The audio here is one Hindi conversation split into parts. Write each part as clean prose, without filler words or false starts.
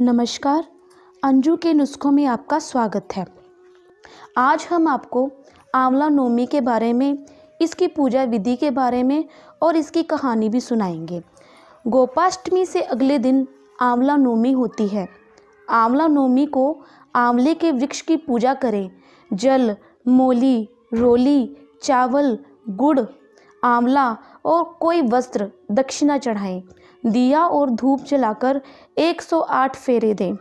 नमस्कार, अंजू के नुस्खों में आपका स्वागत है। आज हम आपको आंवला नवमी के बारे में, इसकी पूजा विधि के बारे में और इसकी कहानी भी सुनाएंगे। गोपाष्टमी से अगले दिन आंवला नवमी होती है। आंवला नवमी को आंवले के वृक्ष की पूजा करें। जल, मोली, रोली, चावल, गुड़, आंवला और कोई वस्त्र दक्षिणा चढ़ाएं। दिया और धूप जलाकर 108 फेरे दें।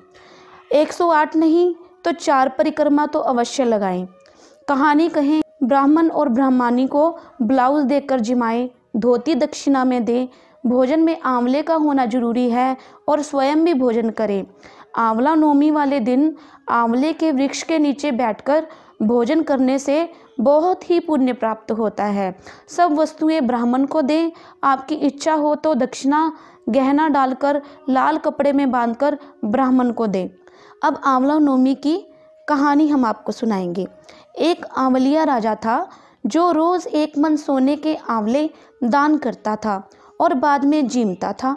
108 नहीं तो 4 परिक्रमा तो अवश्य लगाएं। कहानी कहें, ब्राह्मण और ब्राह्मणी को ब्लाउज देकर जिमाएं, धोती दक्षिणा में दें। भोजन में आंवले का होना जरूरी है और स्वयं भी भोजन करें। आंवला नवमी वाले दिन आंवले के वृक्ष के नीचे बैठकर भोजन करने से बहुत ही पुण्य प्राप्त होता है। सब वस्तुएं ब्राह्मण को दें। आपकी इच्छा हो तो दक्षिणा गहना डालकर लाल कपड़े में बांधकर ब्राह्मण को दें। अब आंवला नवमी की कहानी हम आपको सुनाएंगे। एक आंवलिया राजा था जो रोज़ 1 मन सोने के आंवले दान करता था और बाद में जीमता था।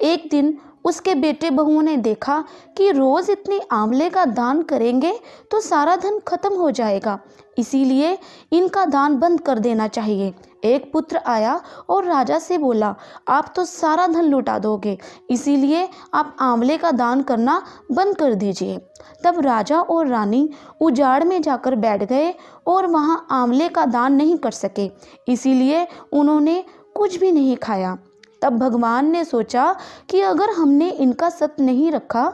एक दिन उसके बेटे बहुओं ने देखा कि रोज़ इतनी आंवले का दान करेंगे तो सारा धन खत्म हो जाएगा, इसीलिए इनका दान बंद कर देना चाहिए। एक पुत्र आया और राजा से बोला, आप तो सारा धन लुटा दोगे, इसीलिए आप आंवले का दान करना बंद कर दीजिए। तब राजा और रानी उजाड़ में जाकर बैठ गए और वहाँ आंवले का दान नहीं कर सके, इसीलिए उन्होंने कुछ भी नहीं खाया। तब भगवान ने सोचा कि अगर हमने इनका सत नहीं रखा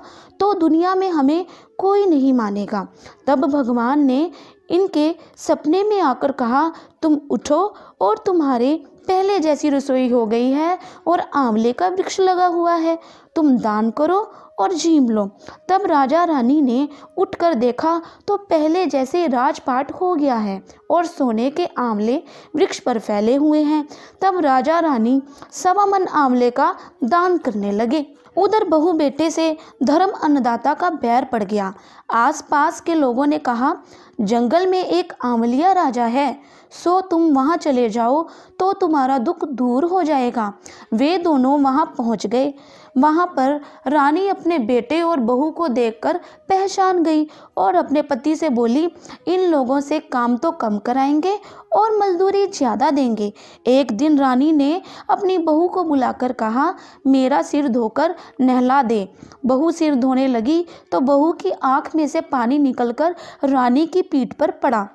तो दुनिया में हमें कोई नहीं मानेगा। तब भगवान ने इनके सपने में आकर कहा, तुम उठो और तुम्हारे पहले जैसी रसोई हो गई है और आंवले का वृक्ष लगा हुआ है, तुम दान करो और जीम लो। तब राजा रानी ने उठकर देखा तो पहले जैसे राजपाट हो गया है और सोने के आंवले वृक्ष पर फैले हुए हैं। तब राजा रानी 1.25 मन आंवले का दान करने लगे। उधर बहू बेटे से धर्म अन्नदाता का बैर पड़ गया। आसपास के लोगों ने कहा, जंगल में एक आंवलिया राजा है, सो तुम वहाँ चले जाओ तो तुम्हारा दुख दूर हो जाएगा। वे दोनों वहाँ पहुँच गए। वहाँ पर रानी अपने बेटे और बहू को देखकर पहचान गई और अपने पति से बोली, इन लोगों से काम तो कम कराएंगे और मजदूरी ज़्यादा देंगे। एक दिन रानी ने अपनी बहू को बुलाकर कहा, मेरा सिर धोकर नहला दे। बहू सिर धोने लगी तो बहू की आँख में से पानी निकलकर रानी की पीठ पर पड़ा।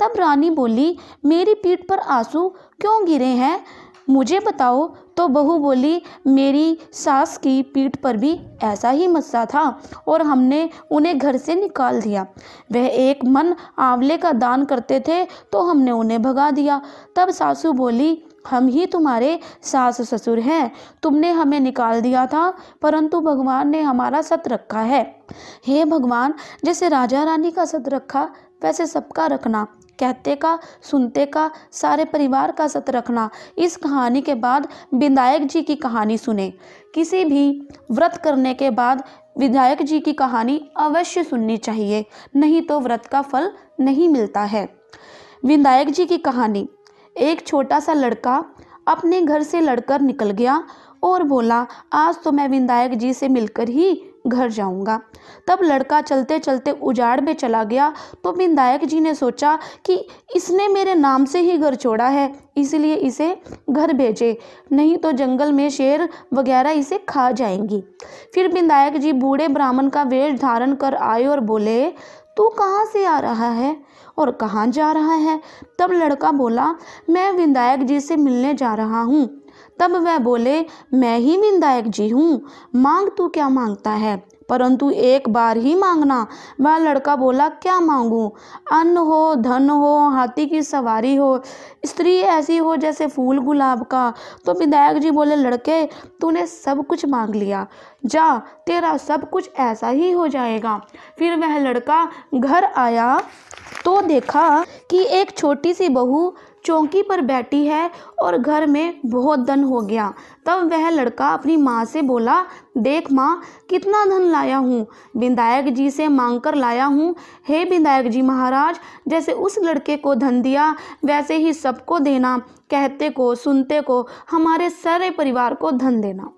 तब रानी बोली, मेरी पीठ पर आंसू क्यों गिरे हैं, मुझे बताओ। तो बहू बोली, मेरी सास की पीठ पर भी ऐसा ही मस्सा था और हमने उन्हें घर से निकाल दिया। वह 1 मन आंवले का दान करते थे तो हमने उन्हें भगा दिया। तब सासू बोली, हम ही तुम्हारे सास ससुर हैं, तुमने हमें निकाल दिया था परंतु भगवान ने हमारा सत रखा है। हे भगवान, जैसे राजा रानी का सत रखा वैसे सबका रखना, कहते का सुनते का सारे परिवार का सत रखना। इस कहानी के बाद विनायक जी की कहानी सुने। किसी भी व्रत करने के बाद विनायक जी की कहानी अवश्य सुननी चाहिए, नहीं तो व्रत का फल नहीं मिलता है। विनायक जी की कहानी। एक छोटा सा लड़का अपने घर से लड़कर निकल गया और बोला, आज तो मैं विनायक जी से मिलकर ही घर जाऊंगा। तब लड़का चलते चलते उजाड़ में चला गया तो विनायक जी ने सोचा कि इसने मेरे नाम से ही घर छोड़ा है, इसलिए इसे घर भेजे, नहीं तो जंगल में शेर वगैरह इसे खा जाएंगी। फिर विनायक जी बूढ़े ब्राह्मण का वेश धारण कर आए और बोले, तू कहाँ से आ रहा है और कहाँ जा रहा है। तब लड़का बोला, मैं विनायक जी से मिलने जा रहा हूँ। तब वह बोले, मैं ही विनायक जी हूँ, मांग तू क्या मांगता है, परंतु एक बार ही मांगना। वह लड़का बोला, क्या मांगूं, अन्न हो, धन हो, हाथी की सवारी हो, स्त्री ऐसी हो जैसे फूल गुलाब का। तो विनायक जी बोले, लड़के तूने सब कुछ मांग लिया, जा तेरा सब कुछ ऐसा ही हो जाएगा। फिर वह लड़का घर आया तो देखा कि एक छोटी सी बहू चौकी पर बैठी है और घर में बहुत धन हो गया। तब वह लड़का अपनी माँ से बोला, देख माँ, कितना धन लाया हूँ, विनायक जी से मांग कर लाया हूँ। हे विनायक जी महाराज, जैसे उस लड़के को धन दिया वैसे ही सबको देना, कहते को सुनते को हमारे सारे परिवार को धन देना।